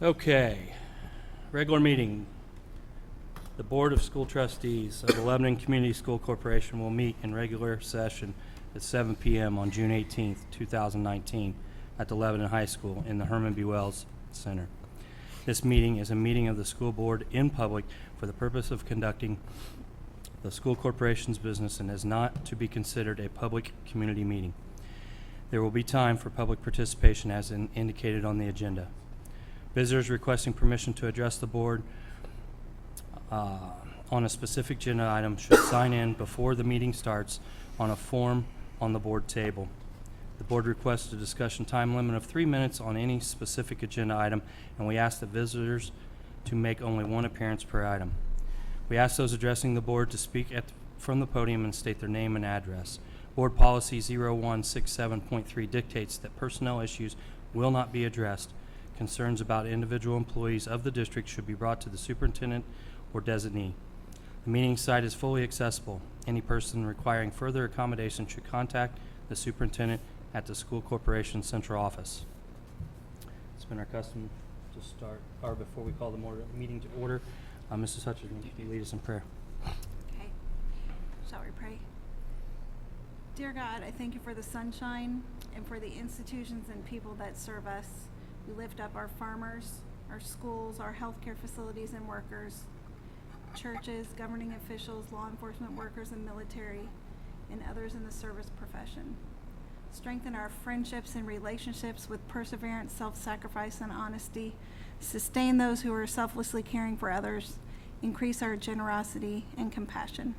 Okay, regular meeting. The Board of School Trustees of the Lebanon Community School Corporation will meet in regular session at 7 p.m. on June 18th, 2019 at the Lebanon High School in the Herman B. Wells Center. This meeting is a meeting of the school board in public for the purpose of conducting the school corporation's business and is not to be considered a public community meeting. There will be time for public participation as indicated on the agenda. Visitors requesting permission to address the board on a specific agenda item should sign in before the meeting starts on a form on the board table. The board requests a discussion time limit of 3 minutes on any specific agenda item, and we ask the visitors to make only one appearance per item. We ask those addressing the board to speak from the podium and state their name and address. Board Policy 0167.3 dictates that personnel issues will not be addressed. Concerns about individual employees of the district should be brought to the superintendent or designee. The meeting site is fully accessible. Any person requiring further accommodation should contact the superintendent at the school corporation central office. It's been our custom to start, or before we call the meeting to order, Mrs. Hutchinson, can you lead us in prayer? Okay. Shall we pray? Dear God, I thank you for the sunshine and for the institutions and people that serve us. We lift up our farmers, our schools, our healthcare facilities and workers, churches, governing officials, law enforcement workers and military, and others in the service profession. Strengthen our friendships and relationships with perseverance, self-sacrifice, and honesty. Sustain those who are selflessly caring for others. Increase our generosity and compassion.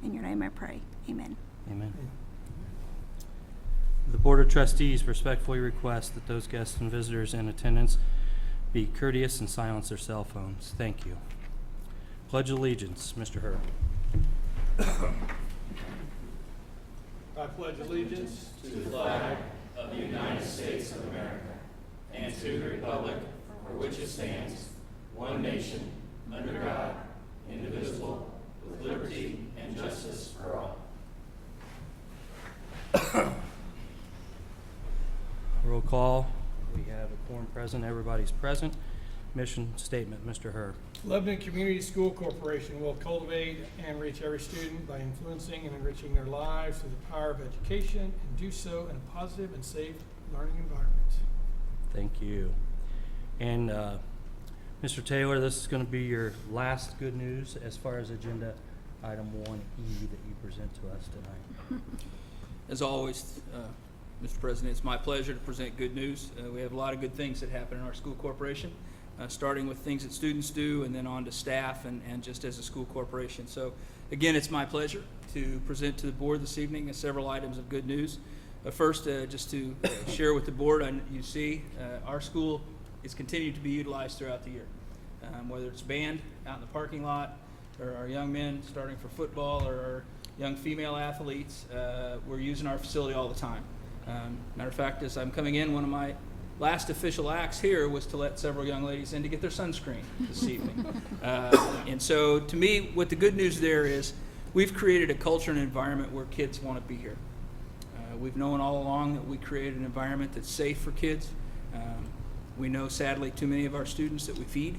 In your name I pray. Amen. Amen. The Board of Trustees respectfully request that those guests and visitors in attendance be courteous and silence their cell phones. Thank you. Pledge allegiance, Mr. Hurd. I pledge allegiance to the flag of the United States of America and to the republic for which it stands, one nation, under God, indivisible, with liberty and justice for all. Roll call. We have a quorum present. Everybody's present. Mission statement, Mr. Hurd. Lebanon Community School Corporation will cultivate and reach every student by influencing and enriching their lives through the power of education and do so in a positive and safe learning environment. Thank you. And Mr. Taylor, this is going to be your last good news as far as agenda item 1E that you present to us tonight. As always, Mr. President, it's my pleasure to present good news. We have a lot of good things that happen in our school corporation, starting with things that students do and then on to staff and just as a school corporation. So again, it's my pleasure to present to the board this evening several items of good news. First, just to share with the board, you see our school is continued to be utilized throughout the year, whether it's band out in the parking lot or our young men starting for football or our young female athletes. We're using our facility all the time. Matter of fact, as I'm coming in, one of my last official acts here was to let several young ladies in to get their sunscreen this evening. And so to me, what the good news there is, we've created a culture and environment where kids want to be here. We've known all along that we create an environment that's safe for kids. We know, sadly, too many of our students that we feed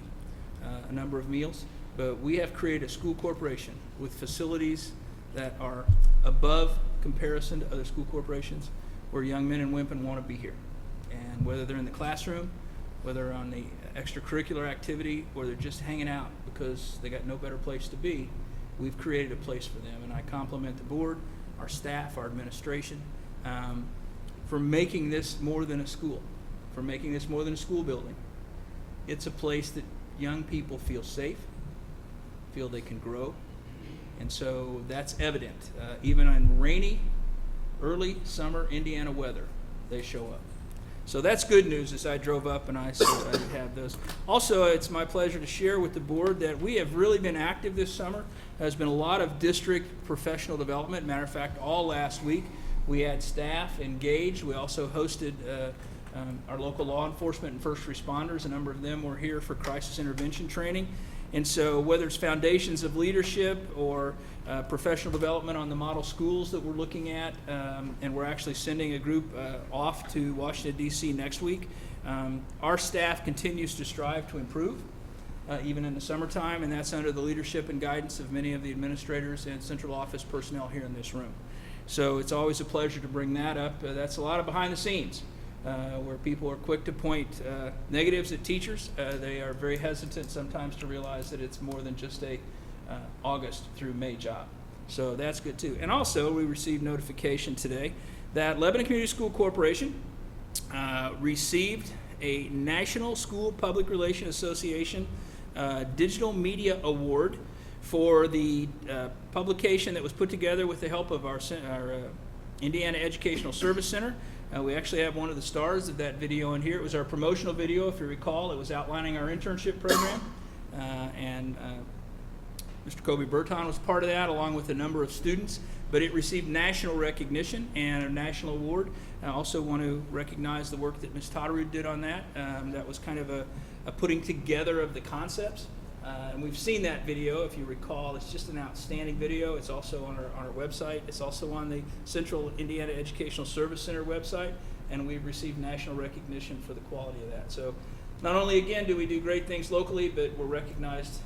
a number of meals, but we have created a school corporation with facilities that are above comparison to other school corporations where young men and women want to be here. And whether they're in the classroom, whether on the extracurricular activity, or they're just hanging out because they got no better place to be, we've created a place for them. And I compliment the board, our staff, our administration, for making this more than a school, for making this more than a school building. It's a place that young people feel safe, feel they can grow. And so that's evident. Even in rainy, early summer Indiana weather, they show up. So that's good news as I drove up and I said I would have those. Also, it's my pleasure to share with the board that we have really been active this summer. There's been a lot of district professional development. Matter of fact, all last week we had staff engaged. We also hosted our local law enforcement and first responders. A number of them were here for crisis intervention training. And so whether it's foundations of leadership or professional development on the model schools that we're looking at, and we're actually sending a group off to Washington, D.C. next week Our staff continues to strive to improve, even in the summertime, and that's under the leadership and guidance of many of the administrators and central office personnel here in this room. So it's always a pleasure to bring that up. That's a lot of behind the scenes, where people are quick to point negatives at teachers. They are very hesitant sometimes to realize that it's more than just a August through May job. So that's good too. And also, we received notification today that Lebanon Community School Corporation received a National School Public Relations Association Digital Media Award for the publication that was put together with the help of our Indiana Educational Service Center. We actually have one of the stars of that video in here. It was our promotional video, if you recall. It was outlining our internship program. And Mr. Kobe Burton was part of that, along with a number of students. But it received national recognition and a national award. I also want to recognize the work that Ms. Totterud did on that. That was kind of a putting together of the concepts. And we've seen that video, if you recall. It's just an outstanding video. It's also on our website. It's also on the Central Indiana Educational Service Center website. And we've received national recognition for the quality of that. So not only, again, do we do great things locally, but we're recognized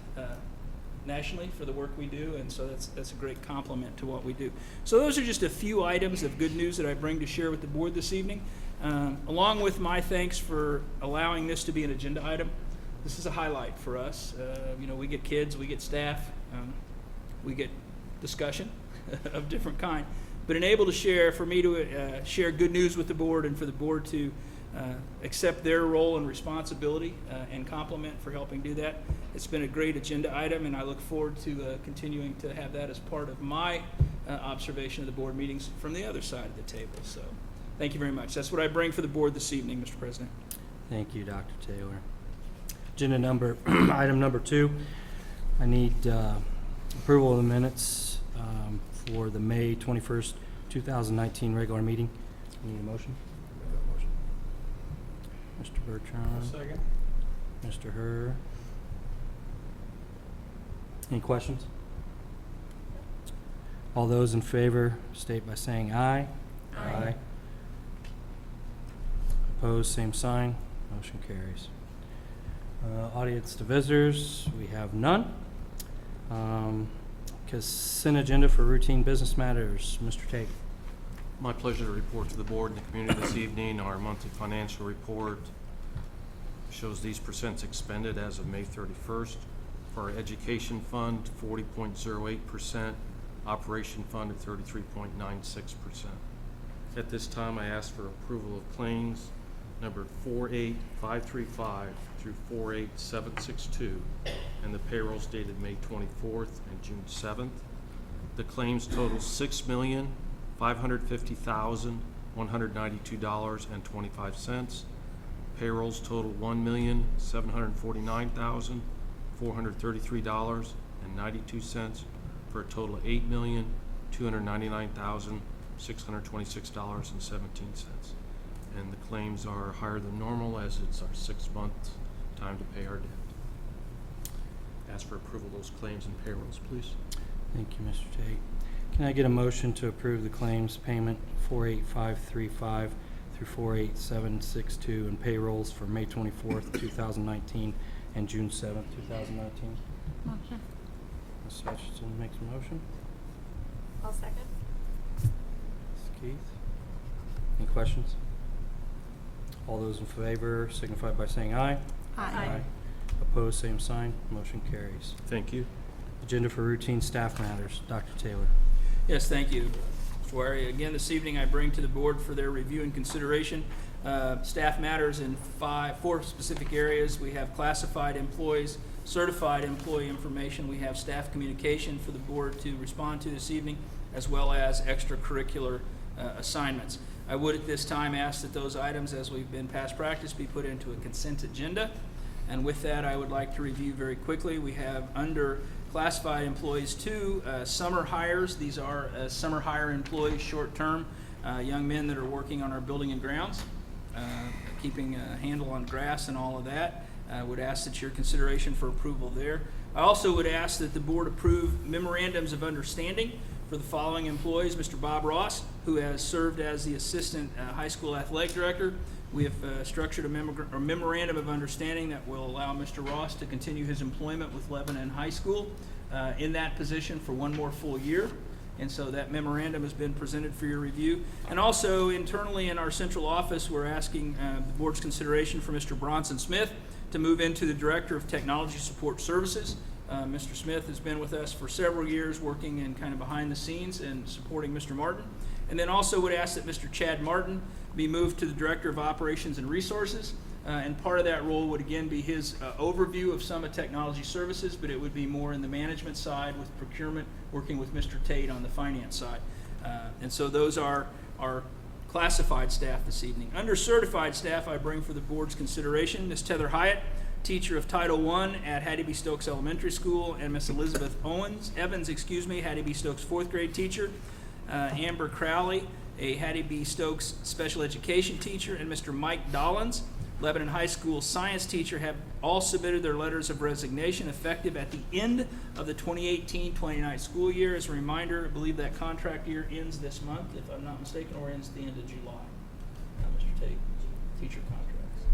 nationally for the work we do, and so that's a great compliment to what we do. So those are just a few items of good news that I bring to share with the board this evening, along with my thanks for allowing this to be an agenda item. This is a highlight for us. We get kids, we get staff, we get discussion of different kind, but able to share, for me to share good news with the board, and for the board to accept their role and responsibility and compliment for helping do that. It's been a great agenda item, and I look forward to continuing to have that as part of my observation of the board meetings from the other side of the table. So thank you very much. That's what I bring for the board this evening, Mr. President. Thank you, Dr. Taylor. Agenda item number 2, I need approval of the minutes for the May 21st, 2019 regular meeting. I need a motion. Mr. Bertrand. Second. Mr. Herr. Any questions? All those in favor state by saying aye. Aye. Opposed, same sign. Motion carries. Audience to visitors, we have none. Consent agenda for routine business matters. Mr. Tate. My pleasure to report to the board and the community this evening. Our monthly financial report shows these percents expended as of May 31st. For our education fund, 40.08%, operation fund at 33.96%. At this time, I ask for approval of claims number 48535 through 48762, and the payrolls dated May 24th and June 7th. The claims total $6,550,192.25. Payrolls total $1,749,433.92, for a total of $8,299,626.17. And the claims are higher than normal, as it's our 6-month time to pay our debt. Ask for approval of those claims and payrolls, please. Thank you, Mr. Tate. Can I get a motion to approve the claims payment 48535 through 48762 and payrolls for May 24th, 2019 and June 7th, 2019? Motion. Ms. Hutchinson makes a motion. I'll second. Ms. Keith. Any questions? All those in favor signify by saying aye. Opposed, same sign. Motion carries. Thank you. Agenda for routine staff matters. Dr. Taylor. Yes, thank you, Mr. Wary. Again, this evening I bring to the board for their review and consideration staff matters in 4 specific areas. We have classified employees, certified employee information. We have staff communication for the board to respond to this evening, as well as extracurricular assignments. I would at this time ask that those items, as we've been past practice, be put into a consent agenda. And with that, I would like to review very quickly. We have under classified employees 2 summer hires. These are summer hire employees, short-term, young men that are working on our building and grounds, keeping a handle on grass and all of that. I would ask that your consideration for approval there. I also would ask that the board approve memorandums of understanding for the following employees: Mr. Bob Ross, who has served as the assistant high school athletic director; We have structured a memorandum of understanding that will allow Mr. Ross to continue his employment with Lebanon High School in that position for one more full year. And so that memorandum has been presented for your review. And also internally in our central office, we're asking the board's consideration for Mr. Bronson Smith to move into the Director of Technology Support Services. Mr. Smith has been with us for several years, working in kind of behind the scenes and supporting Mr. Martin. And then also would ask that Mr. Chad Martin be moved to the Director of Operations and Resources. And part of that role would again be his overview of Summit Technology Services, but it would be more in the management side with procurement, working with Mr. Tate on the finance side. And so those are our classified staff this evening. Under certified staff, I bring for the board's consideration Ms. Tether Hyatt, teacher of Title I at Hattie B. Stokes Elementary School, and Ms. Elizabeth Evans, Hattie B. Stokes fourth grade teacher, Amber Crowley, a Hattie B. Stokes special education teacher, and Mr. Mike Dollins, Lebanon High School science teacher, have all submitted their letters of resignation effective at the end of the 2018-29 school year. As a reminder, I believe that contract year ends this month, if I'm not mistaken, or ends at the end of July. Mr. Tate, teacher contracts.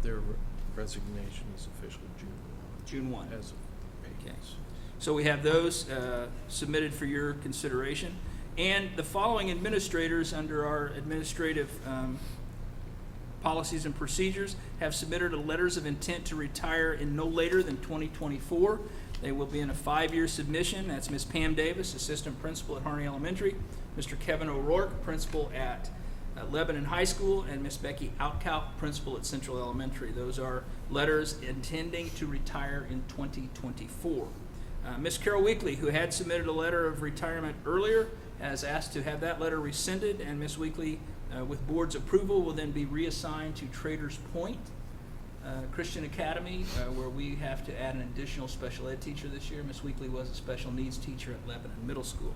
Their resignation is official June 1. as of Okay. So we have those submitted for your consideration. And the following administrators under our administrative policies and procedures have submitted letters of intent to retire in no later than 2024. They will be in a 5-year submission. That's Ms. Pam Davis, assistant principal at Harney Elementary, Mr. Kevin O'Rourke, principal at Lebanon High School, and Ms. Becky Outcalp, principal at Central Elementary. Those are letters intending to retire in 2024. Ms. Carol Weekly, who had submitted a letter of retirement earlier, has asked to have that letter rescinded, and Ms. Weekly, with board's approval, will then be reassigned to Traders Point Christian Academy, where we have to add an additional special ed teacher this year. Ms. Weekly was a special needs teacher at Lebanon Middle School.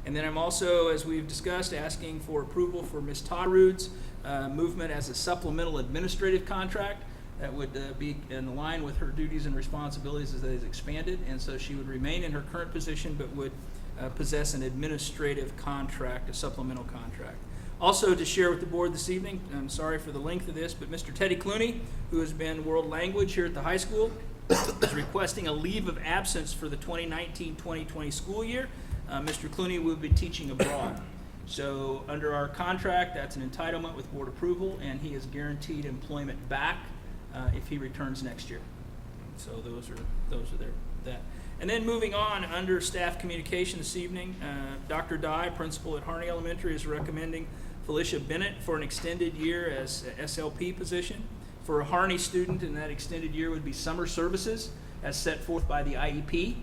And then I'm also, as we've discussed, asking for approval for Ms. Todrud's movement as a supplemental administrative contract that would be in line with her duties and responsibilities as they expanded. And so she would remain in her current position, but would possess an administrative contract, a supplemental contract. Also to share with the board this evening, I'm sorry for the length of this, but Mr. Teddy Clooney, who has been world language here at the high school, is requesting a leave of absence for the 2019-2020 school year. Mr. Clooney will be teaching abroad. So under our contract, that's an entitlement with board approval, and he is guaranteed employment back if he returns next year. So those are that. And then moving on, under staff communication this evening, Dr. Dye, principal at Harney Elementary, is recommending Felicia Bennett for an extended year as a SLP position. For a Harney student, and that extended year would be summer services as set forth by the IEP.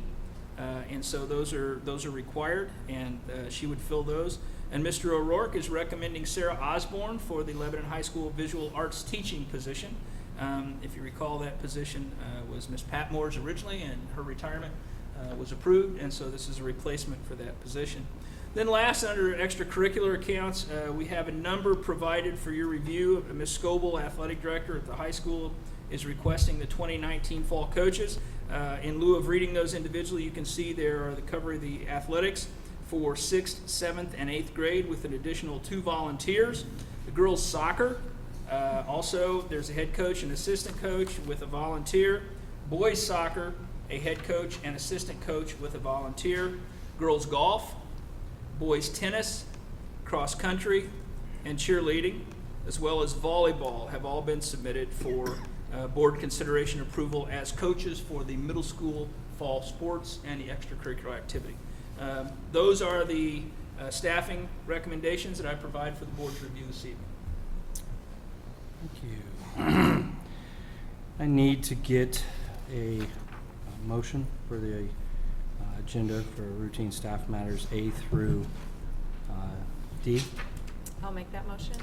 And so those are required, and she would fill those. And Mr. O'Rourke is recommending Sarah Osborne for the Lebanon High School Visual Arts teaching position. If you recall, that position was Ms. Patmore's originally, and her retirement was approved, and so this is a replacement for that position. Then last, under extracurricular accounts, we have a number provided for your review. Ms. Scoble, athletic director at the high school, is requesting the 2019 fall coaches. In lieu of reading those individually, you can see there are the cover of the athletics for 6th, 7th, and 8th grade with an additional 2 volunteers. The girls soccer, also there's a head coach and assistant coach with a volunteer. Boys soccer, a head coach and assistant coach with a volunteer. Girls golf, boys tennis, cross country, and cheerleading, as well as volleyball, have all been submitted for board consideration approval as coaches for the middle school fall sports and the extracurricular activity. Those are the staffing recommendations that I provide for the board's review this evening. Thank you. I need to get a motion for the agenda for routine staff matters A through D. I'll make that motion.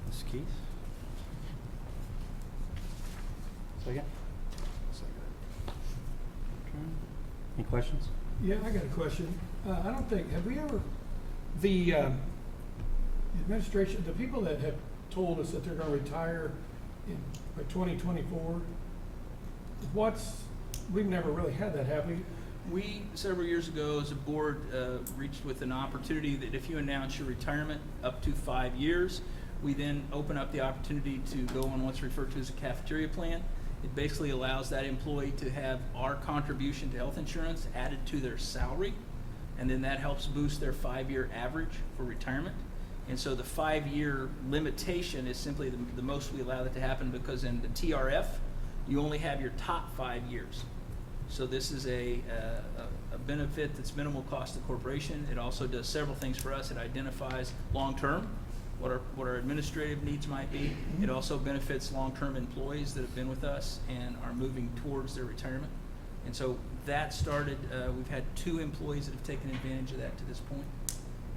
Ms. Keith? Second? Okay. Any questions? Yeah, I got a question. I don't think, have we ever, the administration, the people that have told us that they're going to retire by 2024, we've never really had that, have we? We, several years ago, as a board, reached with an opportunity that if you announce your retirement up to 5 years, We then open up the opportunity to go on what's referred to as a cafeteria plan. It basically allows that employee to have our contribution to health insurance added to their salary, and then that helps boost their 5-year average for retirement. And so the 5-year limitation is simply the most we allow that to happen, because in the TRF, you only have your top 5 years. So this is a benefit that's minimal cost to the corporation. It also does several things for us. It identifies long-term, what our administrative needs might be. It also benefits long-term employees that have been with us and are moving towards their retirement. And so that started, we've had 2 employees that have taken advantage of that to this point.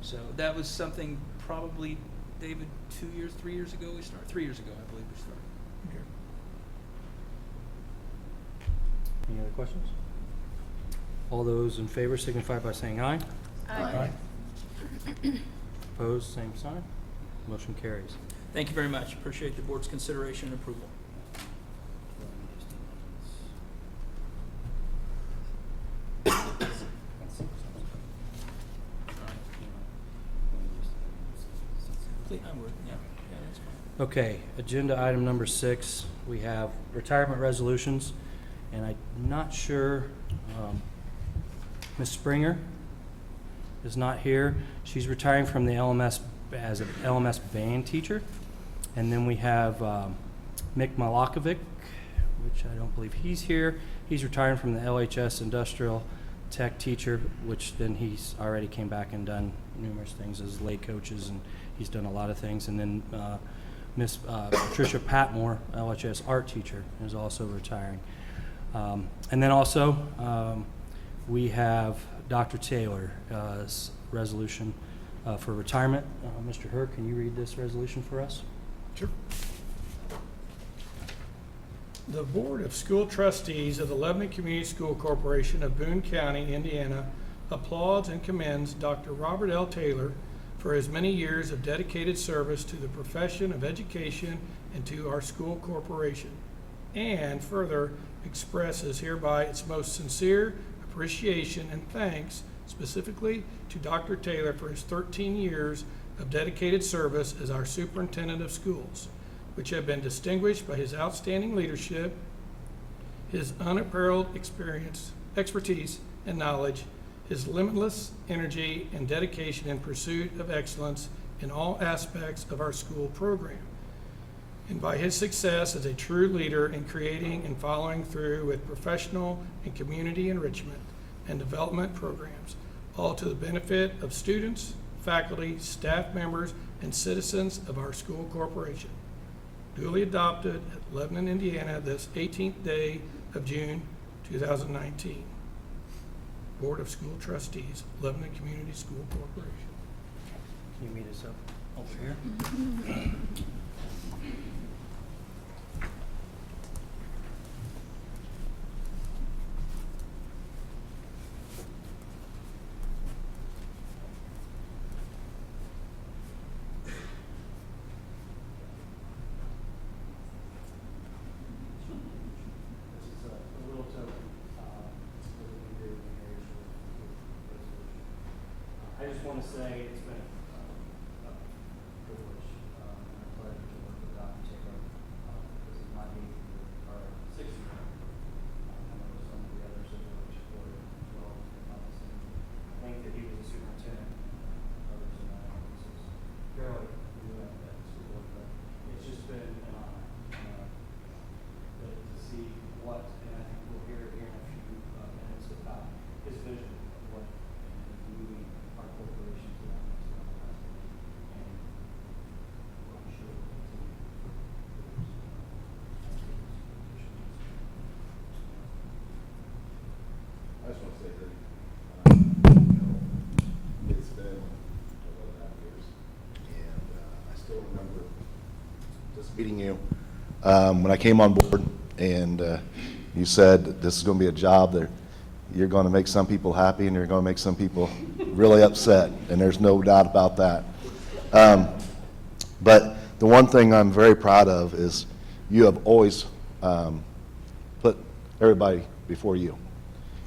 So that was something probably, David, 3 years ago we started. 3 years ago, I believe we started. Okay. Any other questions? All those in favor signify by saying aye. Aye. Opposed, same sign. Motion carries. Thank you very much. Appreciate the board's consideration and approval. Please, I would, yeah, that's fine. Okay, agenda item number 6, we have retirement resolutions, and I'm not sure, Ms. Springer is not here. She's retiring from the LMS as an LMS band teacher. And then we have Mick Malakovic, which I don't believe he's here. He's retiring from the LHS industrial tech teacher, which then he's already came back and done numerous things as lay coaches, and he's done a lot of things. And then Miss Patricia Patmore, LHS art teacher, is also retiring. And then also we have Dr. Taylor's resolution for retirement. Mr. Herr, can you read this resolution for us? Sure. The Board of School Trustees of the Lebanon Community School Corporation of Boone County, Indiana, applauds and commends Dr. Robert L. Taylor for his many years of dedicated service to the profession of education and to our school corporation, and further expresses hereby its most sincere appreciation and thanks specifically to Dr. Taylor for his 13 years of dedicated service as our superintendent of schools, which have been distinguished by his outstanding leadership, his unapparalled expertise and knowledge, his limitless energy and dedication in pursuit of excellence in all aspects of our school program, and by his success as a true leader in creating and following through with professional and community enrichment and development programs, all to the benefit of students, faculty, staff members, and citizens of our school corporation. Duly adopted at Lebanon, Indiana, this 18th day of June 2019. Board of School Trustees, Lebanon Community School Corporation. Can you meet us up over here? I just want to say it's been a privilege and a pleasure to work with Dr. Taylor. This is my 8th year, or 6th year. I know some of the others have worked for it as well. I think that he was a superintendent. Others in that office is fairly new at that school, but it's just been an honor to see what, and I think we'll hear here in a few minutes about his vision of what moving our corporation to that next level. And I'm sure we'll continue. I just want to say that, it's been 11.5 years, and I still remember just meeting you when I came on board, and you said this is going to be a job that you're going to make some people happy and you're going to make some people really upset, and there's no doubt about that. But the one thing I'm very proud of is you have always put everybody before you,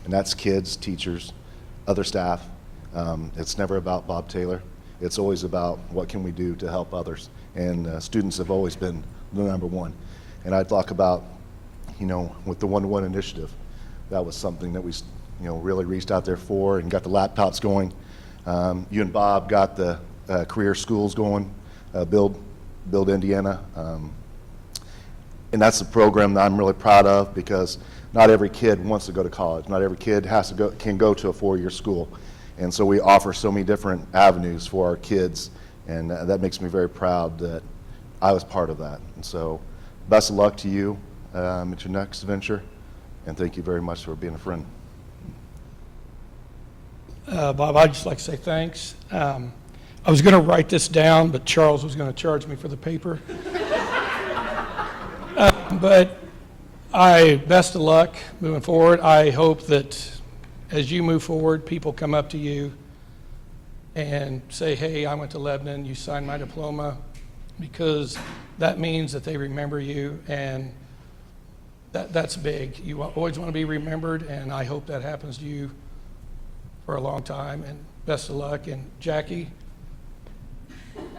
and that's kids, teachers, other staff. It's never about Bob Taylor. It's always about what can we do to help others and students have always been the number one. And I talk about, with the one-to-one initiative, that was something that we, really reached out there for and got the laptops going. You and Bob got the career schools going, Build Indiana. And that's a program that I'm really proud of, because not every kid wants to go to college. Not every kid can go to a four-year school. And so we offer so many different avenues for our kids, and that makes me very proud that I was part of that. And so best of luck to you at your next venture, and thank you very much for being a friend. Bob, I'd just like to say thanks. I was going to write this down, but Charles was going to charge me for the paper. But best of luck moving forward. I hope that as you move forward, people come up to you and say, hey, I went to Lebanon, you signed my diploma, because that means that they remember you, and that's big. You always want to be remembered, and I hope that happens to you for a long time, and best of luck. And Jackie,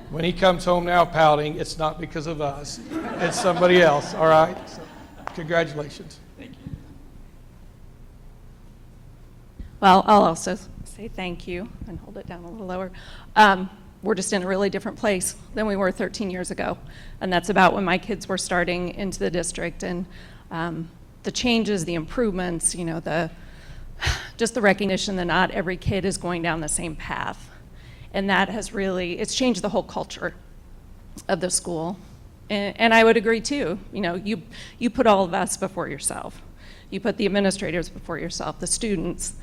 when he comes home now pouting, it's not because of us, it's somebody else, all right? So, congratulations. Thank you. Well, I'll also say thank you and hold it down a little lower. We're just in a really different place than we were 13 years ago. And that's about when my kids were starting into the district. And the changes, the improvements, just the recognition that not every kid is going down the same path. And that has really, it's changed the whole culture of the school. And I would agree too, you put all of us before yourself. You put the administrators before yourself, the students.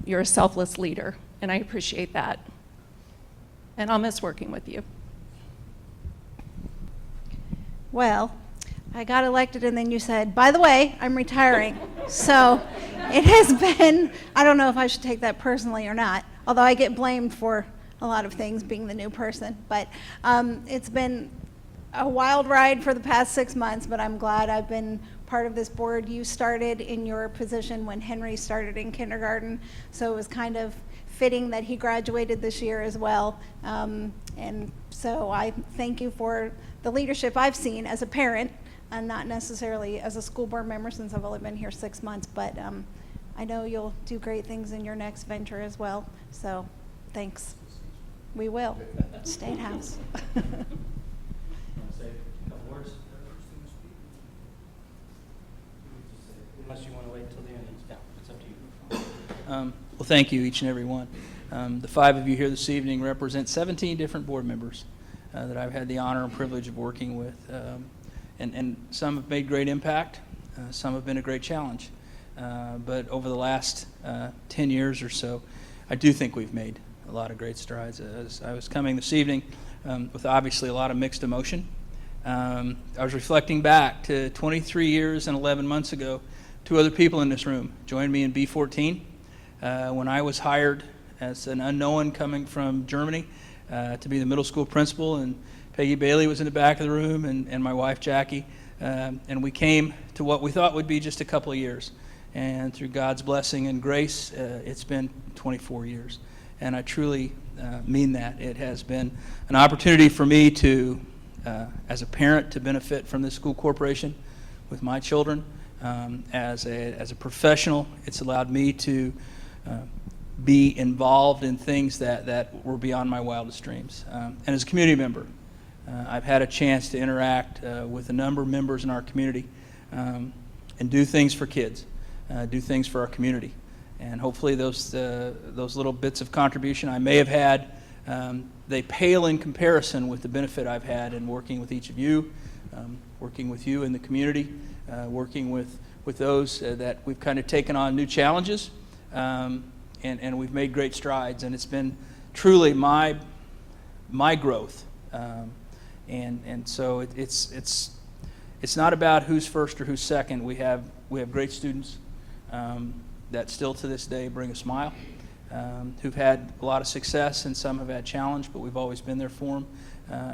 You're a selfless leader, and I appreciate that. And I'll miss working with you. Well, I got elected and then you said, by the way, I'm retiring. So it has been, I don't know if I should take that personally or not, although I get blamed for a lot of things being the new person. But it's been a wild ride for the past 6 months, but I'm glad I've been part of this board. You started in your position when Henry started in kindergarten, so it was kind of fitting that he graduated this year as well. And so I thank you for the leadership I've seen as a parent, and not necessarily as a school board member since I've only been here 6 months, but I know you'll do great things in your next venture as well. So thanks. We will. State House. Say a couple words? Unless you want to wait till the end. Yeah, it's up to you. Well, thank you, each and every one. The 5 of you here this evening represent 17 different board members that I've had the honor and privilege of working with. And some have made great impact, some have been a great challenge. But over the last 10 years or so, I do think we've made a lot of great strides. As I was coming this evening with obviously a lot of mixed emotion, I was reflecting back to 23 years and 11 months ago. 2 other people in this room joined me in B14 when I was hired as an unknown coming from Germany to be the middle school principal, and Peggy Bailey was in the back of the room, and my wife Jackie, and we came to what we thought would be just a couple of years, and through God's blessing and grace, it's been 24 years, and I truly mean that. It has been an opportunity for me to, as a parent, to benefit from this school corporation with my children. As a professional, it's allowed me to be involved in things that were beyond my wildest dreams. And as a community member, I've had a chance to interact with a number of members in our community and do things for kids, do things for our community. And hopefully those little bits of contribution I may have had, they pale in comparison with the benefit I've had in working with each of you, working with you in the community, working with those that we've kind of taken on new challenges, and we've made great strides, and it's been truly my growth, and so it's not about who's first or who's second. We have great students that still to this day bring a smile, who've had a lot of success, and some have had challenge, but we've always been there for them,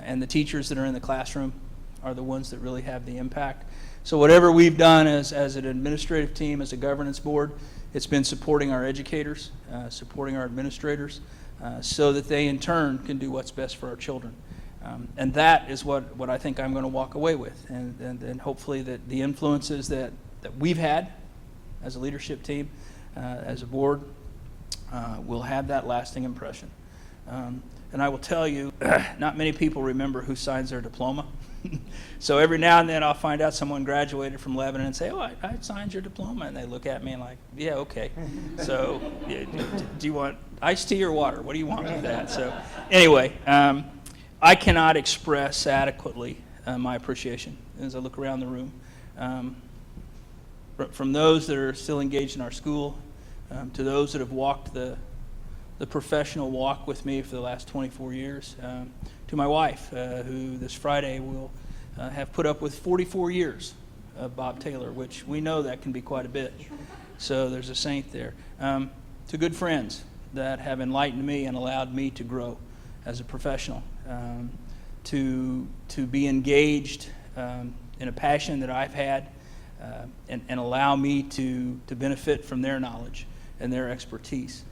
and the teachers that are in the classroom are the ones that really have the impact. So whatever we've done as an administrative team, as a governance board, it's been supporting our educators, supporting our administrators, so that they in turn can do what's best for our children. And that is what I think I'm going to walk away with, and hopefully that the influences that we've had as a leadership team, as a board, will have that lasting impression. And I will tell you, not many people remember who signs their diploma. So every now and then I'll find out someone graduated from Lebanon and say, oh, I signed your diploma. And they look at me and like, yeah, okay. So yeah, do you want iced tea or water? What do you want with that? So anyway, I cannot express adequately my appreciation as I look around the room. From those that are still engaged in our school, to those that have walked the professional walk with me for the last 24 years, to my wife, who this Friday will have put up with 44 years of Bob Taylor, which we know that can be quite a bit. So there's a saint there. To good friends that have enlightened me and allowed me to grow as a professional, to be engaged in a passion that I've had, and allow me to benefit from their knowledge and their expertise.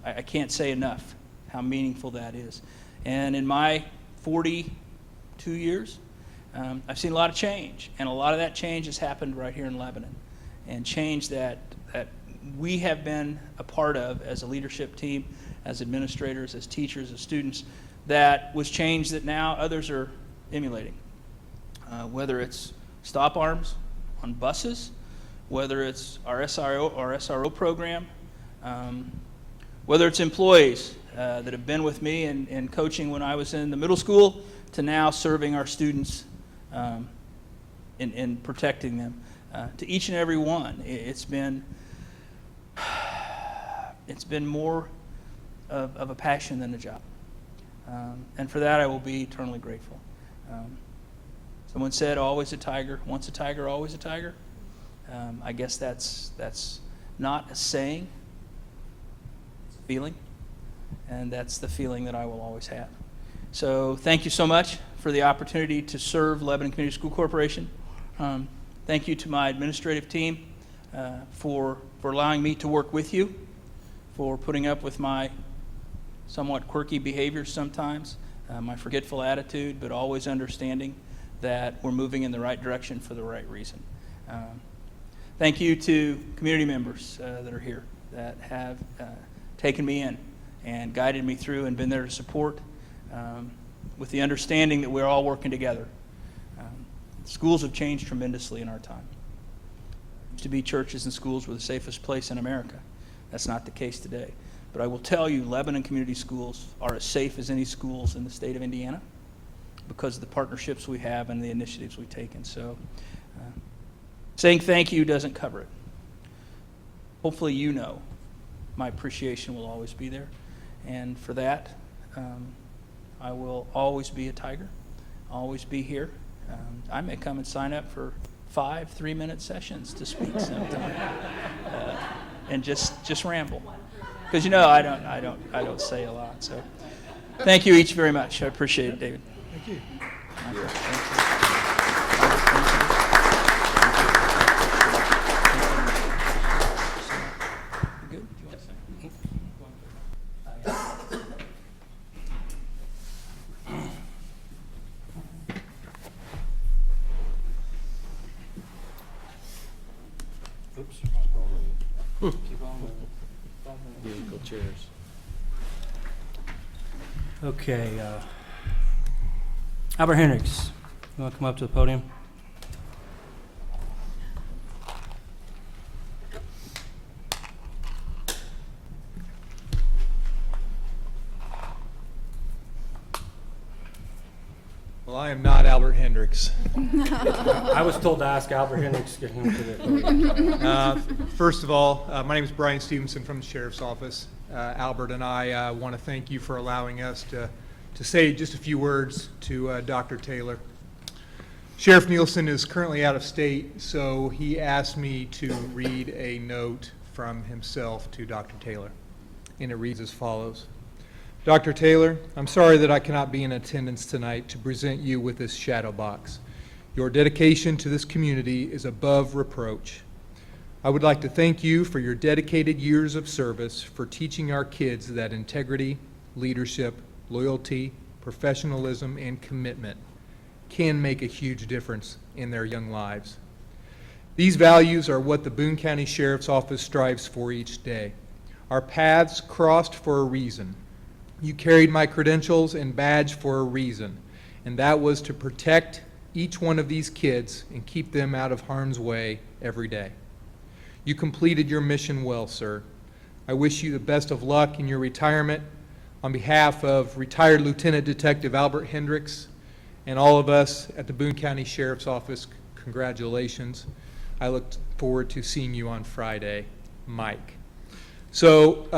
I can't say enough how meaningful that is. And in my 42 years, I've seen a lot of change, and a lot of that change has happened right here in Lebanon, and change that we have been a part of as a leadership team, as administrators, as teachers, as students, that was change that now others are emulating. Whether it's stop arms on buses, whether it's our SRO program, whether it's employees that have been with me in coaching when I was in the middle school, to now serving our students in protecting them. To each and every one, it's been more of a passion than a job. And for that, I will be eternally grateful. Someone said, always a tiger, once a tiger, always a tiger. I guess that's not a saying, it's a feeling, and that's the feeling that I will always have. So thank you so much for the opportunity to serve Lebanon Community School Corporation. Thank you to my administrative team for allowing me to work with you, for putting up with my somewhat quirky behavior sometimes, my forgetful attitude, but always understanding that we're moving in the right direction for the right reason. Thank you to community members that are here that have taken me in and guided me through and been there to support, with the understanding that we're all working together. Schools have changed tremendously in our time. Used to be churches and schools were the safest place in America. That's not the case today. But I will tell you, Lebanon Community Schools are as safe as any schools in the state of Indiana because of the partnerships we have and the initiatives we've taken. So saying thank you doesn't cover it. Hopefully you know my appreciation will always be there. And for that, I will always be a tiger, always be here. I may come and sign up for 5 3-minute sessions to speak sometime, and just ramble, because I don't say a lot. So, thank you each very much. I appreciate it, David. Thank you. Good. Do you want to say? Oops. Musical chairs. Okay, Albert Hendricks, you want to come up to the podium? Well, I am not Albert Hendricks. I was told to ask Albert Hendricks to come to the podium. First of all, my name is Brian Stevenson from the Sheriff's Office. Albert and I want to thank you for allowing us to say just a few words to Dr. Taylor. Sheriff Nielsen is currently out of state, so he asked me to read a note from himself to Dr. Taylor, and it reads as follows. Dr. Taylor, I'm sorry that I cannot be in attendance tonight to present you with this shadow box. Your dedication to this community is above reproach. I would like to thank you for your dedicated years of service for teaching our kids that integrity, leadership, loyalty, professionalism, and commitment can make a huge difference in their young lives. These values are what the Boone County Sheriff's Office strives for each day. Our paths crossed for a reason. You carried my credentials and badge for a reason, and that was to protect each one of these kids and keep them out of harm's way every day. You completed your mission well, sir. I wish you the best of luck in your retirement. On behalf of retired Lieutenant Detective Albert Hendricks and all of us at the Boone County Sheriff's Office, congratulations. I look forward to seeing you on Friday, Mike. So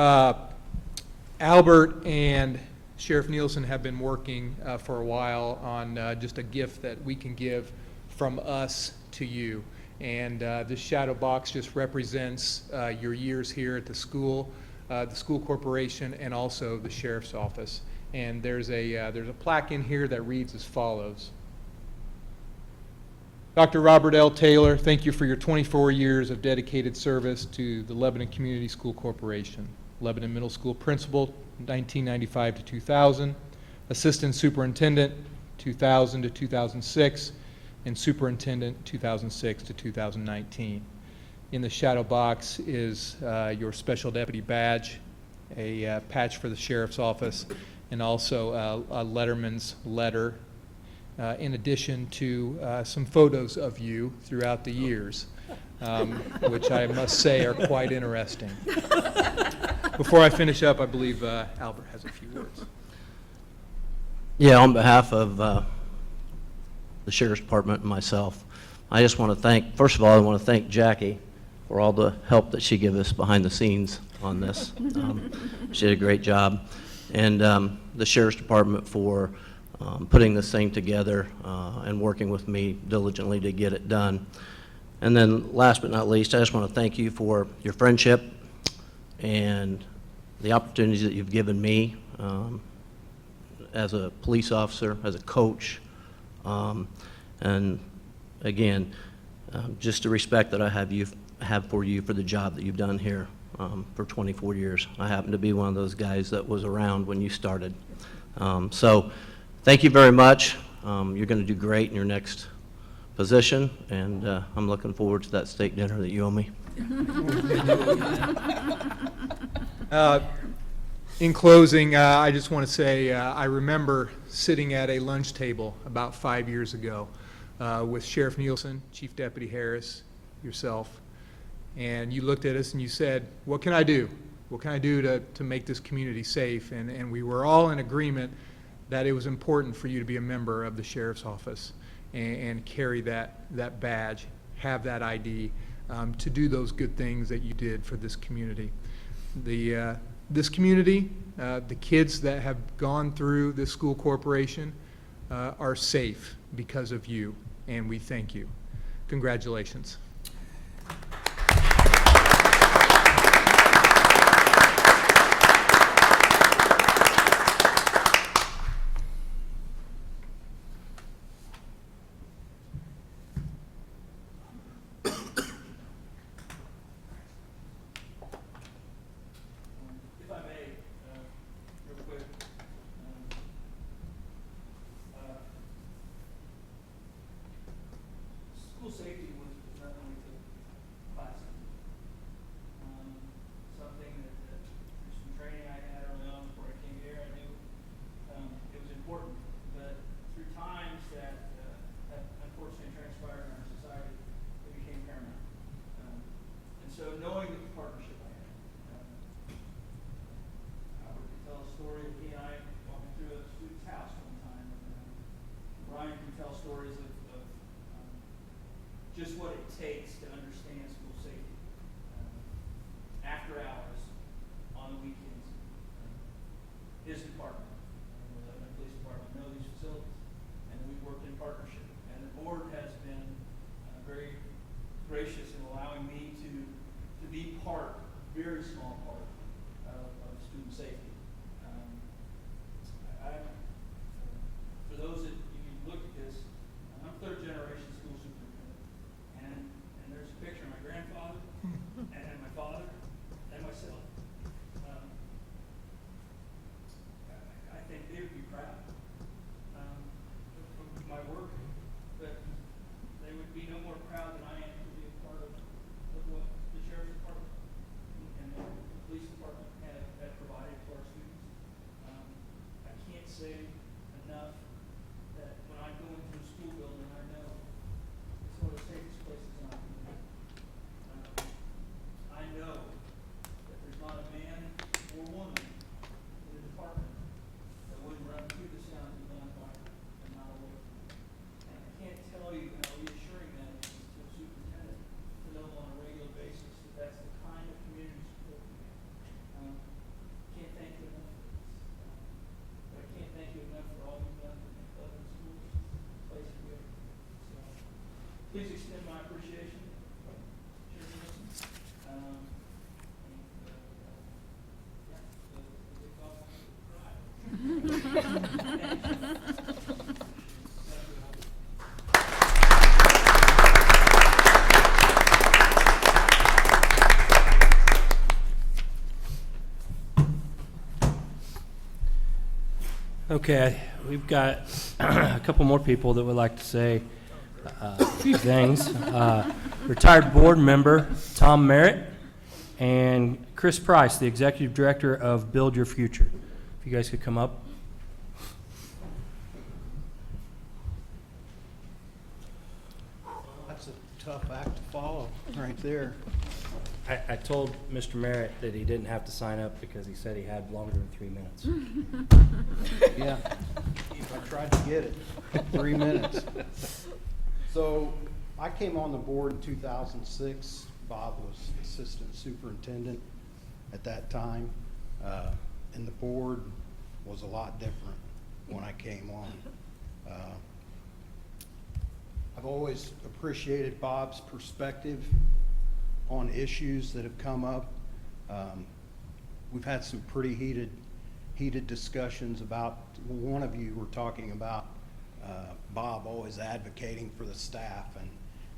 Albert and Sheriff Nielsen have been working for a while on just a gift that we can give from us to you. And this shadow box just represents your years here at the school corporation, and also the sheriff's office. And there's a plaque in here that reads as follows. Dr. Robert L. Taylor, thank you for your 24 years of dedicated service to the Lebanon Community School Corporation. Lebanon Middle School Principal, 1995 to 2000, Assistant Superintendent, 2000 to 2006, and Superintendent, 2006 to 2019. In the shadow box is your Special Deputy badge, a patch for the Sheriff's Office, and also a letterman's letter, in addition to some photos of you throughout the years, which I must say are quite interesting. Before I finish up, I believe Albert has a few words. Yeah, on behalf of the Sheriff's Department and myself, I just want to thank, first of all, I want to thank Jackie for all the help that she gave us behind the scenes on this. She did a great job. And the Sheriff's Department for putting this thing together and working with me diligently to get it done. And then last but not least, I just want to thank you for your friendship and the opportunities that you've given me as a police officer, as a coach, and again, just the respect that I have for you for the job that you've done here for 24 years. I happen to be one of those guys that was around when you started. So thank you very much. You're going to do great in your next position, and I'm looking forward to that steak dinner that you owe me. In closing, I just want to say I remember sitting at a lunch table about 5 years ago with Sheriff Nielsen, Chief Deputy Harris, yourself, and you looked at us and you said, what can I do? What can I do to make this community safe? And we were all in agreement that it was important for you to be a member of the Sheriff's Office and carry that badge, have that ID, to do those good things that you did for this community. This community, the kids that have gone through this school corporation are safe because of you, and we thank you. Congratulations. If I may, real quick, school safety was not only the class, something that through some training I had early on before I came here, I knew it was important, but through times that have unfortunately transpired in our society, it became paramount. And so knowing the partnership I had, Albert could tell a story of he and I walking through a student's house one time. Brian can tell stories of just what it takes to understand school safety. After hours, on the weekends, his department, the Lebanon Police Department, know these facilities, and we've worked in partnership. And the board has been very gracious in allowing me to be part, very small part, of student safety. For those that you look at this, I'm third generation school superintendent, and there's a picture of my grandfather and my father and myself. I think they would be proud my appreciation. Sheriff Wilson. Okay, we've got a couple more people that would like to say a few things. Retired board member Tom Merritt and Chris Price, the executive director of Build Your Future. If you guys could come up. That's a tough act to follow, right there. I told Mr. Merritt that he didn't have to sign up because he said he had longer than 3 minutes. Yeah, I tried to get it, 3 minutes. So, I came on the board in 2006. Bob was assistant superintendent at that time, and the board was a lot different when I came on. I've always appreciated Bob's perspective on issues that have come up. We've had some pretty heated discussions about, one of you were talking about Bob always advocating for the staff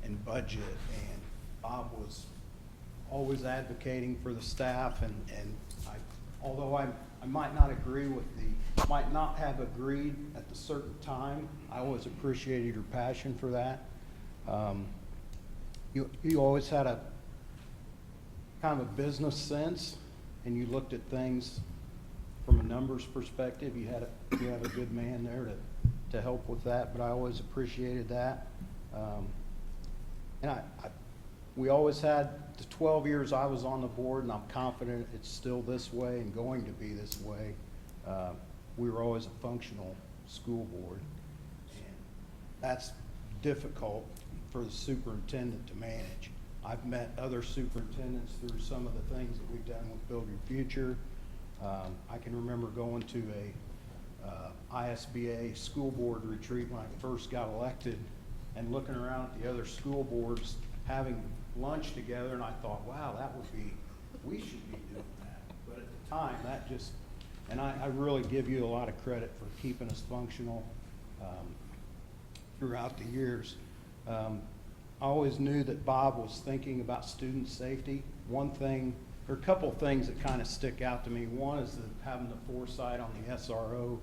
and budget, and Bob was always advocating for the staff, and although I might not have agreed at the certain time, I always appreciated your passion for that. You always had a kind of a business sense, and you looked at things from a numbers perspective. You have a good man there to help with that, but I always appreciated that. And we always had, the 12 years I was on the board, and I'm confident it's still this way and going to be this way, we were always a functional school board. And that's difficult for the superintendent to manage. I've met other superintendents through some of the things that we've done with Build Your Future. I can remember going to a ISBA school board retreat when I first got elected and looking around at the other school boards having lunch together, and I thought, wow, we should be doing that. But at the time, and I really give you a lot of credit for keeping us functional throughout the years. I always knew that Bob was thinking about student safety. One thing, or a couple things that kind of stick out to me. One is having the foresight on the SRO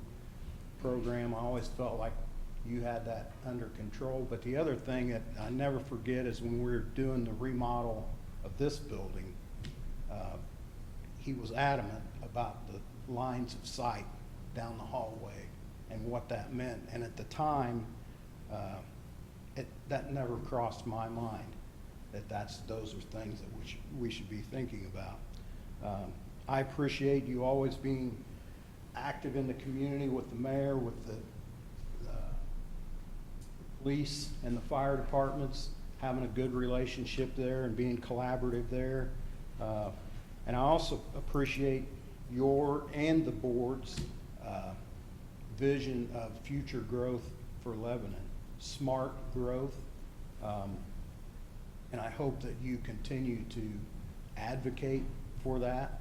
program. I always felt like you had that under control. But the other thing that I never forget is when we were doing the remodel of this building, he was adamant about the lines of sight down the hallway and what that meant. And at the time, that never crossed my mind that those are things that we should be thinking about. I appreciate you always being active in the community with the mayor, with the police and the fire departments, having a good relationship there and being collaborative there. And I also appreciate your and the board's vision of future growth for Lebanon, smart growth. And I hope that you continue to advocate for that.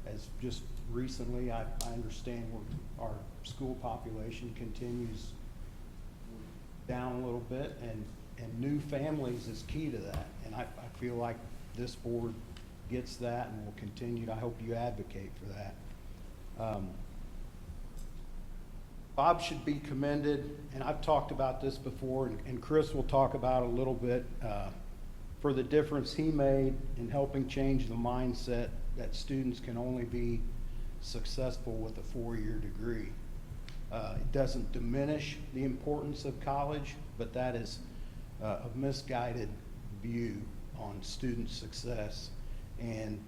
As just recently, I understand our school population continues down a little bit, and new families is key to that. And I feel like this board gets that and will continue. I hope you advocate for that. Bob should be commended, and I've talked about this before, and Chris will talk about it a little bit, for the difference he made in helping change the mindset that students can only be successful with a 4-year degree. It doesn't diminish the importance of college, but that is a misguided view on student success. And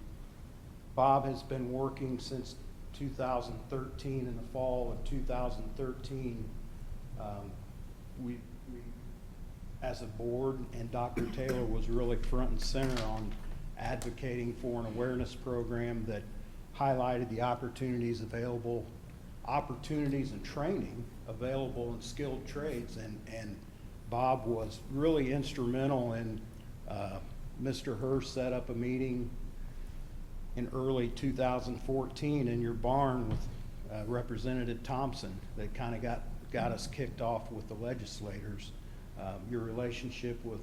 Bob has been working since 2013, in the fall of 2013. We as a board, and Dr. Taylor was really front and center on advocating for an awareness program that highlighted the opportunities and training available in skilled trades. And Bob was really instrumental in, Mr. Hurst set up a meeting in early 2014 in your barn with Representative Thompson that kind of got us kicked off with the legislators. Your relationship with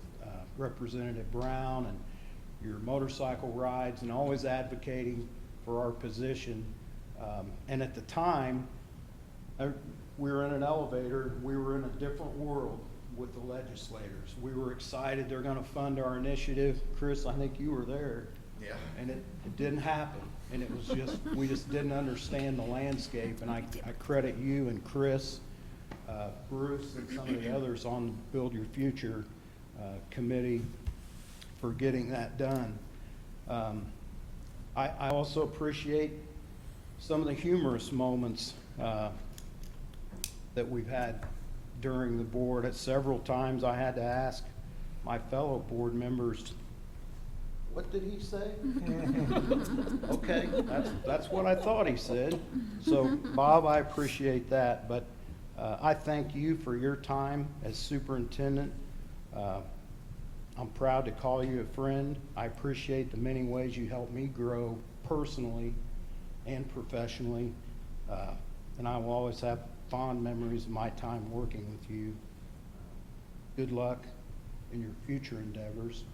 Representative Brown and your motorcycle rides and always advocating for our position. And at the time, we were in an elevator, we were in a different world with the legislators. We were excited they're gonna fund our initiative. Chris, I think you were there. Yeah. And it didn't happen. And it was just, we just didn't understand the landscape. And I credit you and Chris, Bruce, and some of the others on the Build Your Future committee for getting that done. I also appreciate some of the humorous moments that we've had during the board. At several times I had to ask my fellow board members, what did he say? Okay, that's what I thought he said. So Bob, I appreciate that, but I thank you for your time as superintendent. I'm proud to call you a friend. I appreciate the many ways you helped me grow personally and professionally. And I will always have fond memories of my time working with you. Good luck in your future endeavors.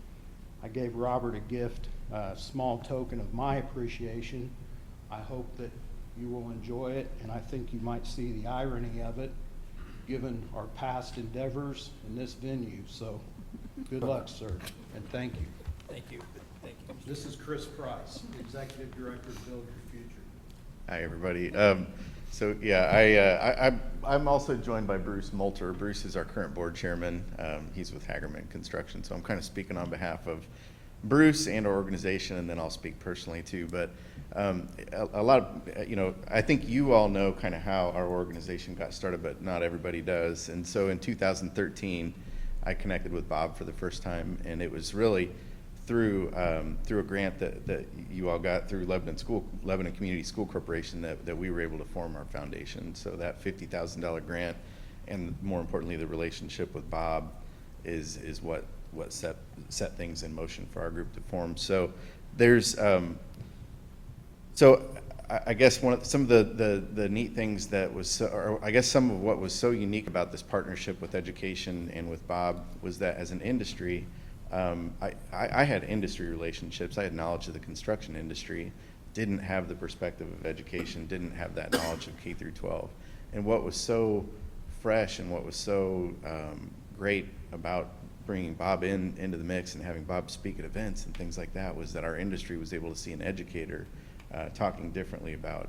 I gave Robert a gift, a small token of my appreciation. I hope that you will enjoy it, and I think you might see the irony of it, given our past endeavors in this venue. So, good luck, sir, and thank you. Thank you. Thank you. This is Chris Price, Executive Director of Build Your Future. Hi, everybody. So yeah, I'm also joined by Bruce Moulter. Bruce is our current board chairman. He's with Hagerman Construction, so I'm kind of speaking on behalf of Bruce and our organization, and then I'll speak personally too. But a lot of, I think you all know kind of how our organization got started, but not everybody does. And so in 2013, I connected with Bob for the first time, and it was really through a grant that you all got through Lebanon Community School Corporation that we were able to form our foundation. So that $50,000 grant, and more importantly, the relationship with Bob is what set things in motion for our group to form. So there's I guess some of the neat things that was, or I guess some of what was so unique about this partnership with education and with Bob was that as an industry, I had industry relationships. I had knowledge of the construction industry, didn't have the perspective of education, didn't have that knowledge of K through 12. And what was so fresh and what was so great about bringing Bob into the mix and having Bob speak at events and things like that was that our industry was able to see an educator talking differently about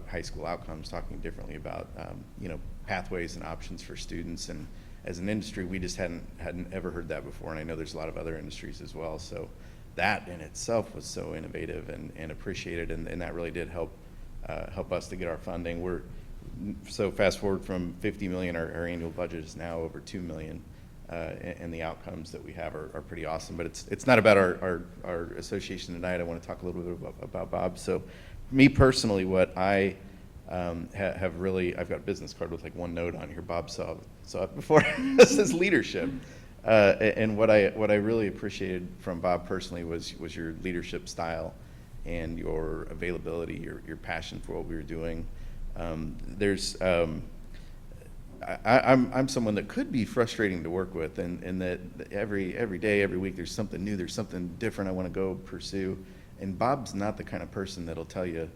high school outcomes, talking differently about pathways and options for students. And as an industry, we just hadn't ever heard that before, and I know there's a lot of other industries as well. So that in itself was so innovative and appreciated, and that really did help us to get our funding. So fast forward from $50 million, our annual budget is now over $2 million, and the outcomes that we have are pretty awesome. But it's not about our association tonight. I want to talk a little bit about Bob. So me personally, what I have really, I've got a business card with like one note on here. Bob saw it before. This is leadership, and what I really appreciated from Bob personally was your leadership style and your availability, your passion for what we were doing. I'm someone that could be frustrating to work with, and that every day, every week, there's something new, there's something different I want to go pursue. And Bob's not the kind of person that'll tell you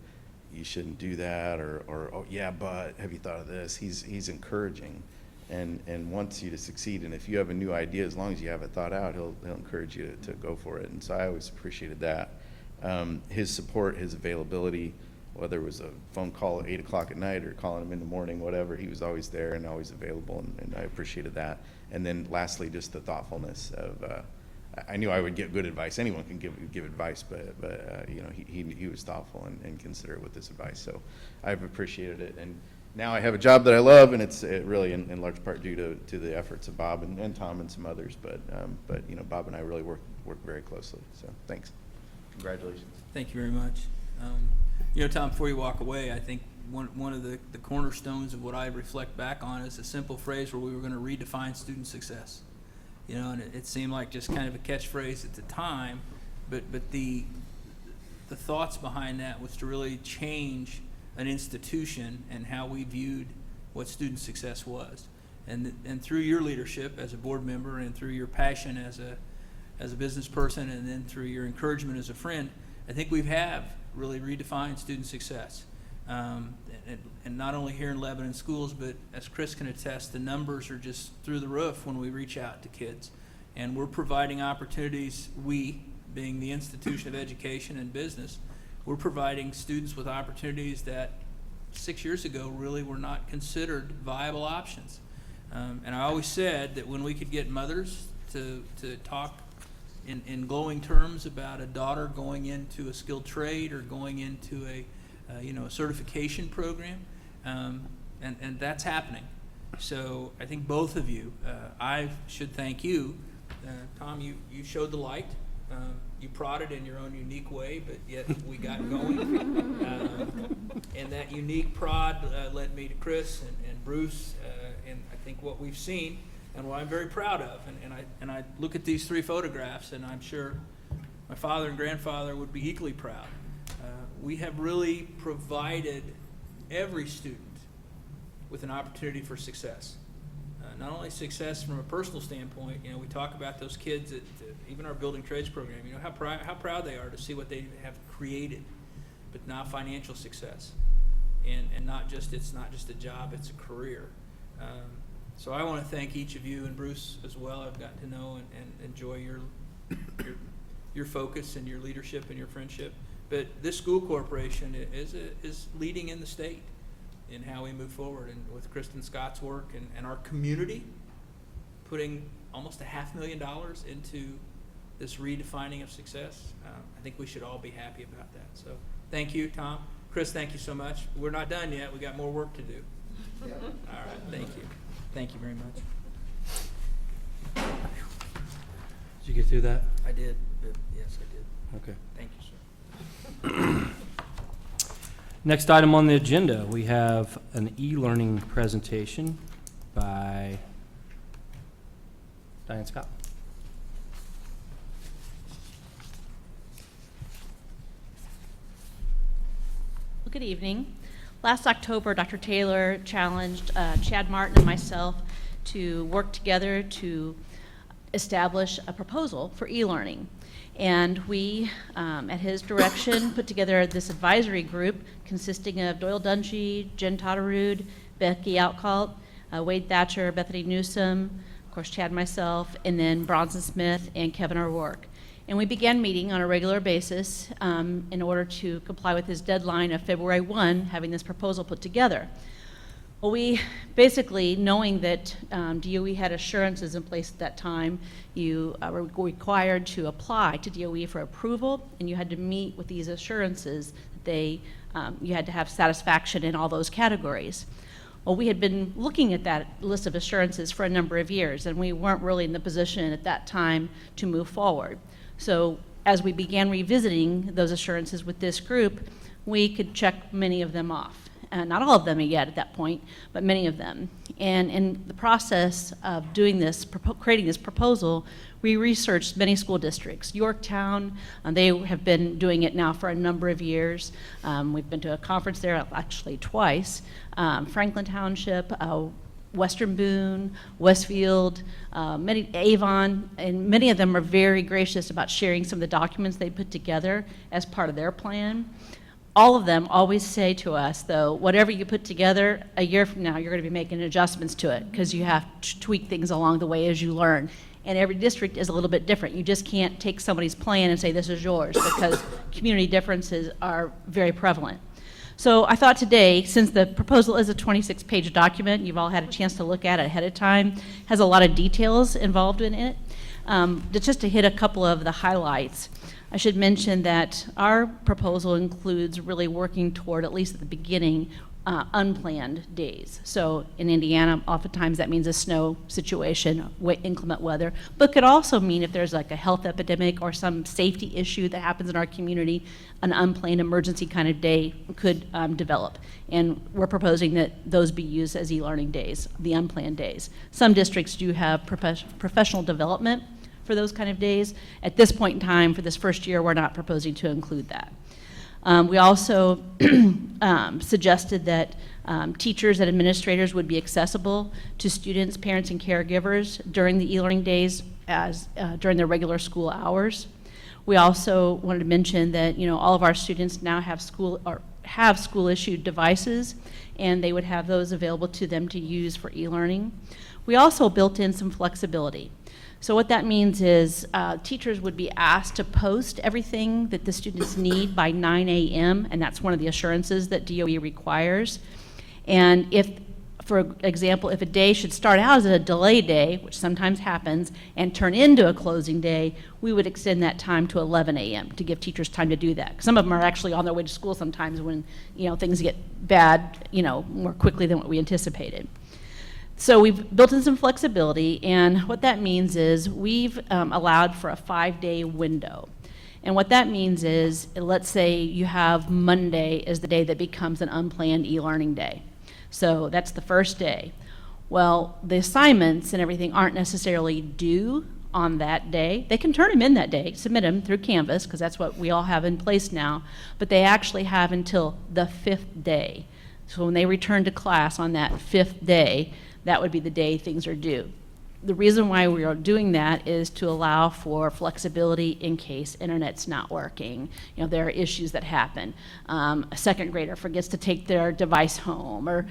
you shouldn't do that, or oh yeah, but have you thought of this? He's encouraging, and wants you to succeed. And if you have a new idea, as long as you have it thought out, he'll encourage you to go for it. And so I always appreciated that. His support, his availability, whether it was a phone call at 8 o'clock at night or calling him in the morning, whatever, he was always there and always available, and I appreciated that. And then lastly, just the thoughtfulness of, I knew I would get good advice. Anyone can give advice, but he was thoughtful and considerate with this advice. So I've appreciated it. And now I have a job that I love, and it's really in large part due to the efforts of Bob and Tom and some others. But Bob and I really work very closely. So thanks. Congratulations. Thank you very much. Tom, before you walk away, I think one of the cornerstones of what I reflect back on is a simple phrase where we were going to redefine student success. You know, and it seemed like just kind of a catchphrase at the time, but the thoughts behind that was to really change an institution and how we viewed what student success was. And through your leadership as a board member and through your passion as a business person and then through your encouragement as a friend, I think we have really redefined student success. And not only here in Lebanon schools, but as Chris can attest, the numbers are just through the roof when we reach out to kids. And we're providing opportunities, we, being the institution of education and business, we're providing students with opportunities that 6 years ago really were not considered viable options. And I always said that when we could get mothers to talk in glowing terms about a daughter going into a skilled trade or going into a certification program, and that's happening. So I think both of you, I should thank you. Tom, you showed the light. You prodded in your own unique way, but yet we got going. And that unique prod led me to Chris and Bruce, and I think what we've seen and what I'm very proud of. And I look at these 3 photographs, and I'm sure my father and grandfather would be equally proud. We have really provided every student with an opportunity for success. Not only success from a personal standpoint, we talk about those kids at even our building trades program, how proud they are to see what they have created, but now financial success. And it's not just a job, it's a career. So I want to thank each of you, and Bruce as well. I've gotten to know and enjoy your focus and your leadership and your friendship. But this school corporation is leading in the state in how we move forward, and with Kristen Scott's work and our community putting almost $500,000 into this redefining of success. I think we should all be happy about that. So thank you, Tom. Chris, thank you so much. We're not done yet. We got more work to do. Yeah. All right, thank you. Thank you very much. Did you get through that? I did, but yes, I did. Okay. Thank you, sir. Next item on the agenda, we have an e-learning presentation by Diane Scott. Well, good evening. Last October, Dr. Taylor challenged Chad Martin and myself to work together to establish a proposal for e-learning. And we, at his direction, put together this advisory group consisting of Doyle Dungy, Jen Totterud, Becky Outcalt, Wade Thatcher, Bethany Newsom, of course Chad, myself, and then Bronson Smith and Kevin O'Rourke. And we began meeting on a regular basis in order to comply with his deadline of February 1, having this proposal put together. Well, we basically, knowing that DOE had assurances in place at that time, you were required to apply to DOE for approval, and you had to meet with these assurances that you had to have satisfaction in all those categories. Well, we had been looking at that list of assurances for a number of years, and we weren't really in the position at that time to move forward. So as we began revisiting those assurances with this group, we could check many of them off. Not all of them yet at that point, but many of them. And in the process of doing this, creating this proposal, we researched many school districts. Yorktown, they have been doing it now for a number of years. We've been to a conference there actually twice. Franklin Township, Western Boone, Westfield, Avon, and many of them are very gracious about sharing some of the documents they put together as part of their plan. All of them always say to us, though, whatever you put together, a year from now, you're going to be making adjustments to it because you have to tweak things along the way as you learn. And every district is a little bit different. You just can't take somebody's plan and say this is yours because community differences are very prevalent. So I thought today, since the proposal is a 26-page document, you've all had a chance to look at it ahead of time, has a lot of details involved in it, just to hit a couple of the highlights. I should mention that our proposal includes really working toward, at least at the beginning, unplanned days. So in Indiana, oftentimes that means a snow situation, inclement weather, but could also mean if there's like a health epidemic or some safety issue that happens in our community, an unplanned emergency kind of day could develop. And we're proposing that those be used as e-learning days, the unplanned days. Some districts do have professional development for those kind of days. At this point in time, for this first year, we're not proposing to include that. We also suggested that teachers and administrators would be accessible to students, parents, and caregivers during the e-learning days as during their regular school hours. We also wanted to mention that all of our students now have school-issued devices, and they would have those available to them to use for e-learning. We also built in some flexibility. So what that means is teachers would be asked to post everything that the students need by 9 a.m., and that's one of the assurances that DOE requires. And if, for example, if a day should start out as a delay day, which sometimes happens, and turn into a closing day, we would extend that time to 11 a.m. to give teachers time to do that. Some of them are actually on their way to school sometimes when things get bad more quickly than what we anticipated. So we've built in some flexibility, and what that means is we've allowed for a 5-day window. And what that means is, let's say you have Monday as the day that becomes an unplanned e-learning day. So that's the first day. Well, the assignments and everything aren't necessarily due on that day. They can turn them in that day, submit them through Canvas, because that's what we all have in place now, but they actually have until the 5th day. So when they return to class on that 5th day, that would be the day things are due. The reason why we are doing that is to allow for flexibility in case internet's not working. There are issues that happen. A second grader forgets to take their device home, or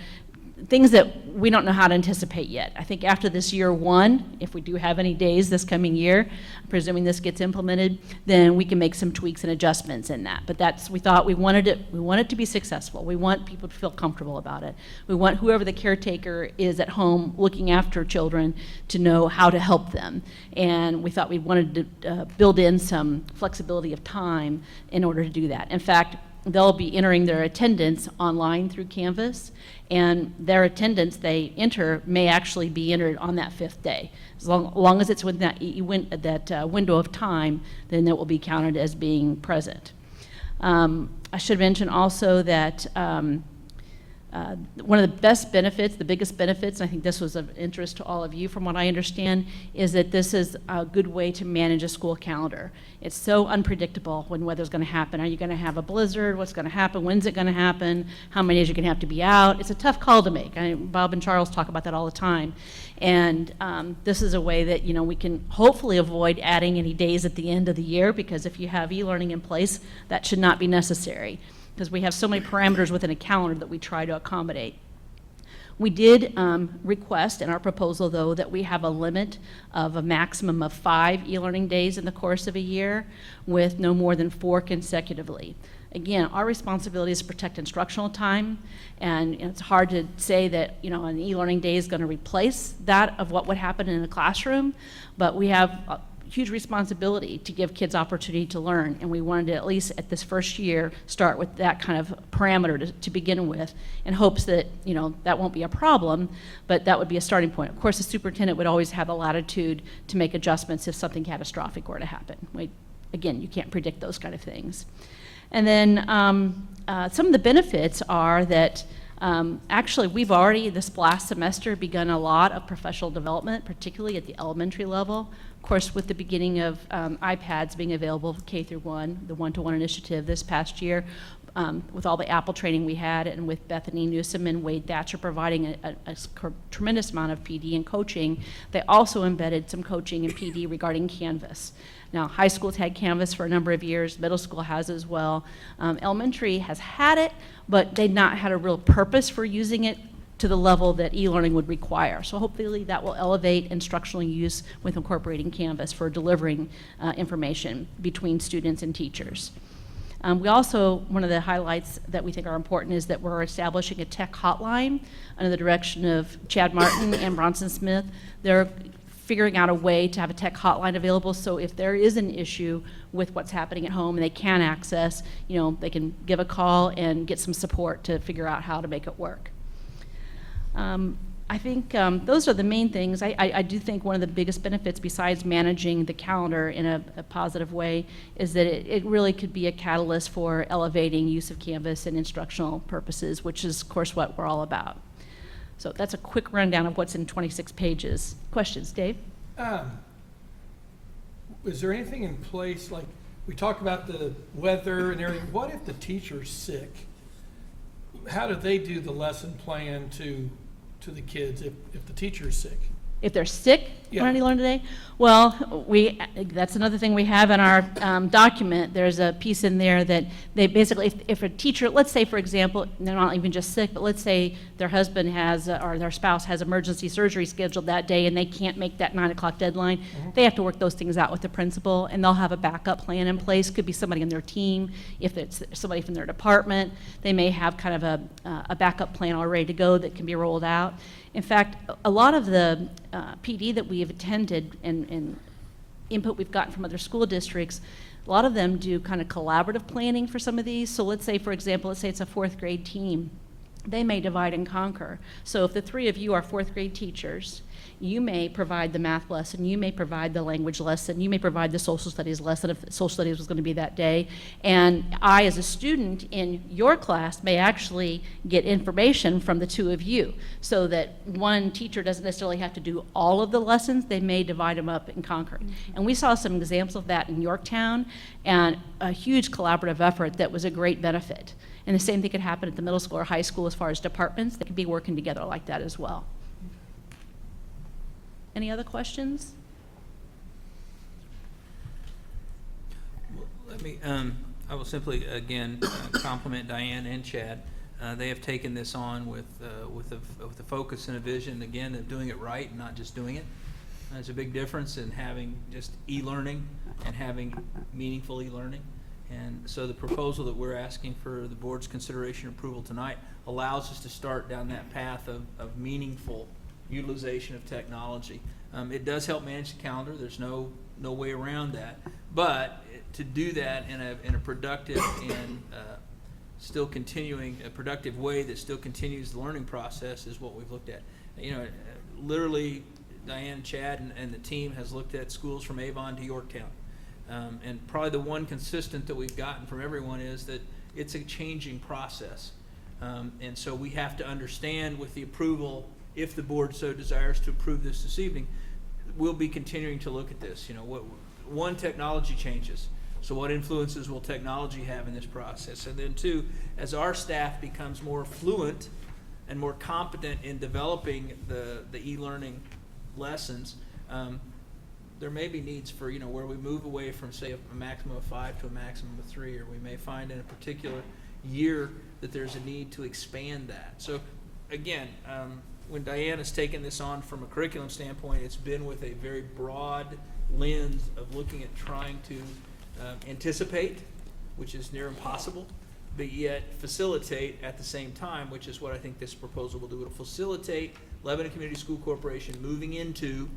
things that we don't know how to anticipate yet. I think after this year one, if we do have any days this coming year, presuming this gets implemented, then we can make some tweaks and adjustments in that. But we thought we wanted it to be successful. We want people to feel comfortable about it. We want whoever the caretaker is at home looking after children to know how to help them. And we thought we wanted to build in some flexibility of time in order to do that. In fact, they'll be entering their attendance online through Canvas, and their attendance they enter may actually be entered on that 5th day. As long as it's within that window of time, then it will be counted as being present. I should mention also that one of the best benefits, the biggest benefits, and I think this was of interest to all of you from what I understand, is that this is a good way to manage a school calendar. It's so unpredictable when weather's going to happen. Are you going to have a blizzard? What's going to happen? When's it going to happen? How many days you're going to have to be out? It's a tough call to make. Bob and Charles talk about that all the time. And this is a way that we can hopefully avoid adding any days at the end of the year, because if you have e-learning in place, that should not be necessary, because we have so many parameters within a calendar that we try to accommodate. We did request in our proposal, though, that we have a limit of a maximum of 5 e-learning days in the course of a year, with no more than 4 consecutively. Again, our responsibility is to protect instructional time, and it's hard to say that an e-learning day is going to replace that of what would happen in a classroom, but we have huge responsibility to give kids opportunity to learn, and we wanted to, at least at this first year, start with that kind of parameter to begin with, in hopes that that won't be a problem, but that would be a starting point. Of course, the superintendent would always have the latitude to make adjustments if something catastrophic were to happen. Again, you can't predict those kind of things. And then some of the benefits are that actually, we've already, this last semester, begun a lot of professional development, particularly at the elementary level. Of course, with the beginning of iPads being available K through 1, the one-to-one initiative this past year, with all the Apple training we had, and with Bethany Newsom and Wade Thatcher providing a tremendous amount of PD and coaching, they also embedded some coaching and PD regarding Canvas. Now, high school's had Canvas for a number of years, middle school has as well. Elementary has had it, but they've not had a real purpose for using it to the level that e-learning would require. So hopefully that will elevate instructional use with incorporating Canvas for delivering information between students and teachers. We also, one of the highlights that we think are important is that we're establishing a tech hotline under the direction of Chad Martin and Bronson Smith. They're figuring out a way to have a tech hotline available, so if there is an issue with what's happening at home and they can't access, they can give a call and get some support to figure out how to make it work. I think those are the main things. I do think one of the biggest benefits, besides managing the calendar in a positive way, is that it really could be a catalyst for elevating use of Canvas in instructional purposes, which is, of course, what we're all about. So that's a quick rundown of what's in 26 pages. Questions, Dave? Is there anything in place, like, we talk about the weather and everything, what if the teacher's sick? How do they do the lesson plan to the kids if the teacher's sick? If they're sick, Yeah. learn to learn today? Well, that's another thing we have in our document. There's a piece in there that they basically, if a teacher, let's say, for example, they're not even just sick, but let's say their husband has, or their spouse has emergency surgery scheduled that day and they can't make that 9 o'clock deadline, they have to work those things out with the principal, and they'll have a backup plan in place. Could be somebody in their team. If it's somebody from their department, they may have kind of a backup plan all ready to go that can be rolled out. In fact, a lot of the PD that we have attended and input we've gotten from other school districts, a lot of them do kind of collaborative planning for some of these. So let's say, for example, let's say it's a 4th grade team. They may divide and conquer. So if the 3 of you are 4th grade teachers, you may provide the math lesson, you may provide the language lesson, you may provide the social studies lesson if social studies was going to be that day. And I, as a student in your class, may actually get information from the 2 of you, so that one teacher doesn't necessarily have to do all of the lessons. They may divide them up and conquer. And we saw some examples of that in Yorktown, and a huge collaborative effort that was a great benefit. And the same thing could happen at the middle school or high school as far as departments. They could be working together like that as well. Any other questions? Let me, I will simply, again, compliment Diane and Chad. They have taken this on with a focus and a vision, again, of doing it right and not just doing it. There's a big difference in having just e-learning and having meaningful e-learning. And so the proposal that we're asking for the board's consideration and approval tonight allows us to start down that path of meaningful utilization of technology. It does help manage the calendar. There's no way around that. But to do that in a productive and still continuing a productive way that still continues the learning process is what we've looked at. Literally, Diane, Chad, and the team has looked at schools from Avon to Yorktown. And probably the one consistent that we've gotten from everyone is that it's a changing process. And so we have to understand, with the approval, if the board so desires to approve this evening, we'll be continuing to look at this. One, technology changes. So what influences will technology have in this process? And then 2, as our staff becomes more fluent and more competent in developing the e-learning lessons, there may be needs for, where we move away from, say, a maximum of 5 to a maximum of 3, or we may find in a particular year that there's a need to expand that. So again, when Diane has taken this on from a curriculum standpoint, it's been with a very broad lens of looking at trying to anticipate, which is near impossible, but yet facilitate at the same time, which is what I think this proposal will do. It'll facilitate Lebanon Community School Corporation moving into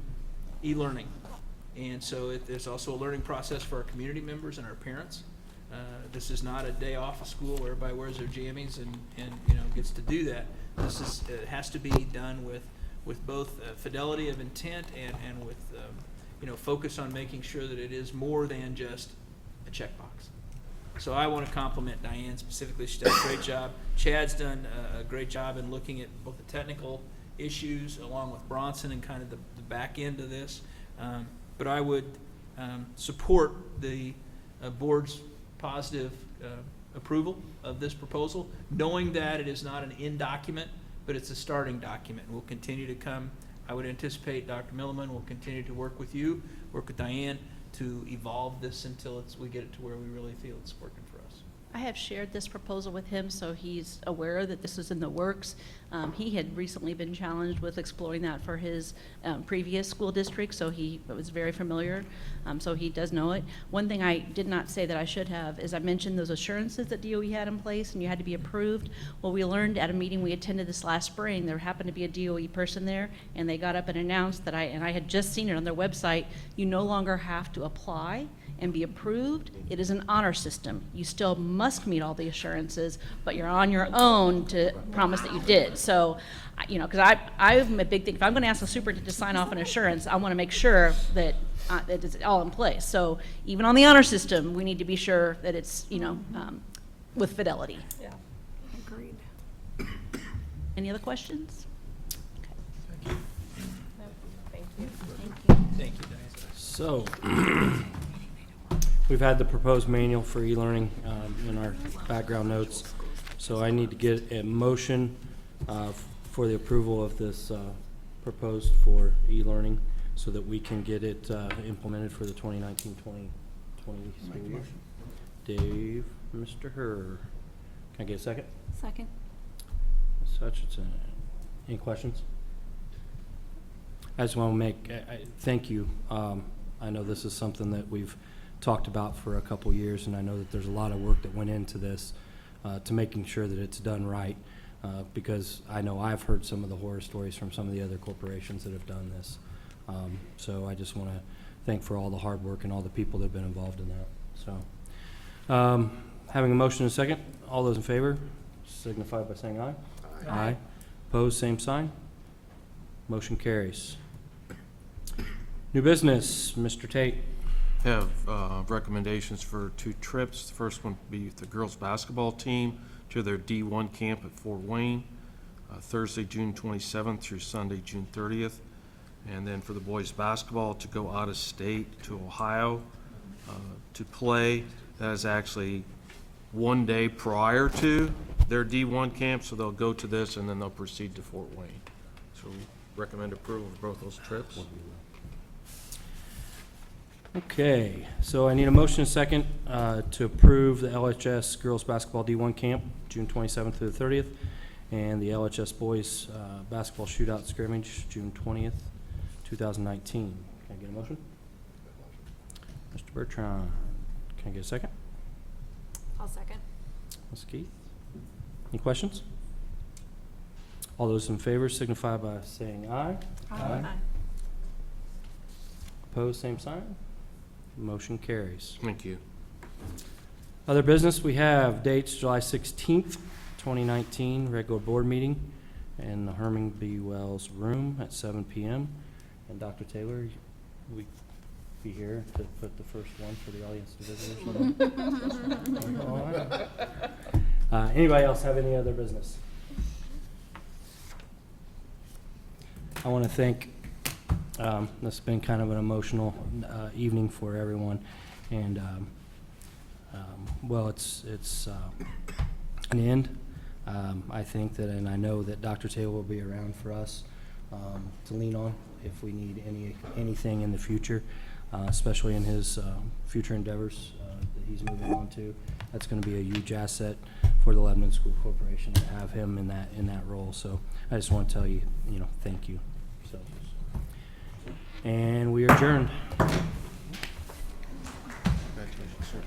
e-learning. And so there's also a learning process for our community members and our parents. This is not a day off of school where everybody wears their jammies and gets to do that. It has to be done with both fidelity of intent and with focus on making sure that it is more than just a checkbox. So I want to compliment Diane specifically. She's done a great job. Chad's done a great job in looking at both the technical issues along with Bronson and kind of the back end of this. But I would support the board's positive approval of this proposal, knowing that it is not an end document, but it's a starting document. We'll continue to come. I would anticipate Dr. Milliman will continue to work with you, work with Diane, to evolve this until we get it to where we really feel it's working for us. I have shared this proposal with him, so he's aware that this is in the works. He had recently been challenged with exploring that for his previous school district, so he was very familiar, so he does know it. One thing I did not say that I should have is I mentioned those assurances that DOE had in place and you had to be approved. Well, we learned at a meeting we attended this last spring, there happened to be a DOE person there, and they got up and announced that I had just seen it on their website, you no longer have to apply and be approved. It is an honor system. You still must meet all the assurances, but you're on your own to promise that you did. So, you know, because I'm a big thing. If I'm going to ask the superintendent to sign off an assurance, I want to make sure that that it's all in place. So even on the honor system, we need to be sure that it's, you know, with fidelity. Yeah. Agreed. Any other questions? Thank you. Thank you, Diane. So, we've had the proposed manual for e-learning in our background notes. So I need to get a motion for the approval of this proposed for e-learning so that we can get it implemented for the 2019-2020 school year. Dave, Mr. Herr. Can I get a second? Second. Ms. Hutchinson. Any questions? I just want to make, thank you. I know this is something that we've talked about for a couple years, and I know that there's a lot of work that went into this to making sure that it's done right, because I know I've heard some of the horror stories from some of the other corporations that have done this. So I just want to thank for all the hard work and all the people that have been involved in that. So, having a motion and a second, all those in favor signify by saying aye. Aye. Opposed, same sign. Motion carries. New business, Mr. Tate. Have recommendations for 2 trips. The first one would be the girls' basketball team to their D1 camp at Fort Wayne, Thursday, June 27th through Sunday, June 30th. And then for the boys' basketball to go out of state to Ohio to play. That is actually 1 day prior to their D1 camp, so they'll go to this and then they'll proceed to Fort Wayne. So we recommend approval of both those trips. Okay, so I need a motion and a second to approve the LHS girls' basketball D1 camp, June 27th through the 30th, and the LHS boys' basketball shootout scrimmage, June 20th, 2019. Can I get a motion? Mr. Bertrand, can I get a second? I'll second. Ms. Keith? Any questions? All those in favor signify by saying aye. Aye. Opposed, same sign. Motion carries. Thank you. Other business, we have dates July 16th, 2019, regular board meeting in the Herman B. Wells room at 7 p.m. And Dr. Taylor, we be here to put the first one for the audience to visit. All right. Anybody else have any other business? I want to thank, this has been kind of an emotional evening for everyone, and well, it's an end. I think that, and I know that Dr. Taylor will be around for us to lean on if we need anything in the future, especially in his future endeavors that he's moving on to. That's going to be a huge asset for the Lebanon School Corporation to have him in that role. So I just want to tell you, thank you. So, and we are adjourned. Congratulations, sir.